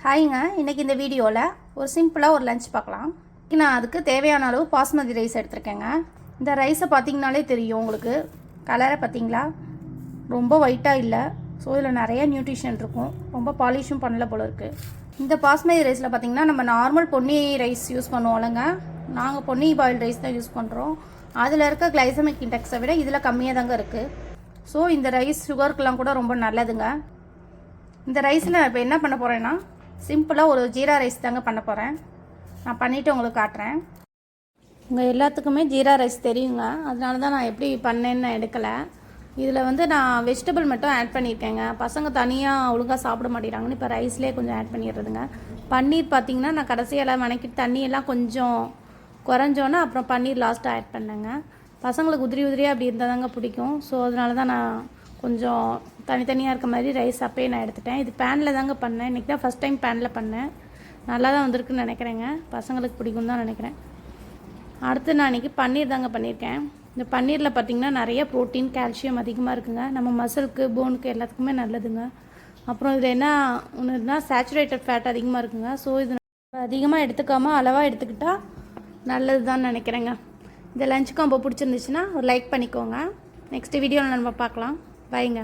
ஹாய்ங்க, இன்றைக்கி இந்த வீடியோவில் ஒரு சிம்பிளாக ஒரு லஞ்ச் பார்க்கலாம். நான் அதுக்கு தேவையான அளவு பாஸ்மதி ரைஸ் எடுத்திருக்கேங்க. இந்த ரைஸை பார்த்திங்கனாலே தெரியும் உங்களுக்கு. கலரை பார்த்திங்களா, ரொம்ப ஒயிட்டாக இல்லை. ஸோ இதில் நிறைய நியூட்ரிஷன் இருக்கும். ரொம்ப பாலிஷும் பண்ணல போல இருக்குது. இந்த பாஸ்மதி ரைஸில் பார்த்திங்கன்னா நம்ம நார்மல் பொன்னி ரைஸ் யூஸ் பண்ணுவோம்லங்க. நாங்கள் பொன்னி பாயில் ரைஸ் தான் யூஸ் பண்ணுறோம். அதில் இருக்க கிளைசமிக் இண்டெக்ஸை விட இதில் கம்மியாக தாங்க இருக்குது. ஸோ இந்த ரைஸ் சுகருக்கெலாம் கூட ரொம்ப நல்லதுங்க. இந்த ரைஸில் நான் இப்போ என்ன பண்ண போகிறேன்னா, சிம்பிளாக ஒரு ஜீரா ரைஸ் தாங்க பண்ண போகிறேன். நான் பண்ணிவிட்டு உங்களுக்கு காட்டுறேன். உங்கள் எல்லாத்துக்குமே ஜீரா ரைஸ் தெரியுங்க, அதனால தான் நான் எப்படி பண்ணேன்னு நான் எடுக்கலை. இதில் வந்து நான் வெஜிடபிள் மட்டும் ஆட் பண்ணியிருக்கேங்க. பசங்க தனியாக ஒழுங்காக சாப்பிட மாட்டேங்கிறாங்கன்னு இப்போ ரைஸ்லேயே கொஞ்சம் ஆட் பண்ணிடுறதுங்க. பன்னீர் பார்த்திங்கன்னா நான் கடைசியெல்லாம் வணக்கிட்டு தண்ணியெல்லாம் கொஞ்சம் குறைஞ்சோன்னே அப்புறம் பன்னீர் லாஸ்ட்டாக ஆட் பண்ணேங்க. பசங்களுக்கு உதிரி உதிரியாக அப்படி இருந்தால் தாங்க பிடிக்கும். ஸோ அதனால தான் நான் கொஞ்சம் தனித்தனியாக இருக்க மாதிரி ரைஸ் அப்பயே நான் எடுத்துட்டேன். இது பேனில் தாங்க பண்ணேன். இன்றைக்கி தான் ஃபஸ்ட் டைம் பேனில் பண்ணேன். நல்லா தான் வந்திருக்குன்னு நினைக்கிறேங்க. பசங்களுக்கு பிடிக்கும் தான் நினைக்கிறேன். அடுத்து நான் இன்றைக்கி பன்னீர் தாங்க பண்ணியிருக்கேன். இந்த பன்னீரில் பார்த்திங்கன்னா நிறைய ப்ரோட்டீன், கால்சியம் அதிகமாக இருக்குங்க. நம்ம மசிலுக்கு, போனுக்கு எல்லாத்துக்குமே நல்லதுங்க. அப்புறம் இதில் என்ன ஒன்றுனா சேச்சுரேட்டட் ஃபேட் அதிகமாக இருக்குங்க. ஸோ இது அதிகமாக எடுத்துக்காமல் அளவாக எடுத்துக்கிட்டால் நல்லது தான் நினைக்கிறேங்க. இந்த லஞ்ச் காம்போ பிடிச்சிருந்துச்சுன்னா ஒரு லைக் பண்ணிக்கோங்க. நெக்ஸ்ட் வீடியோவில் நம்ம பார்க்கலாம். பாய்ங்க.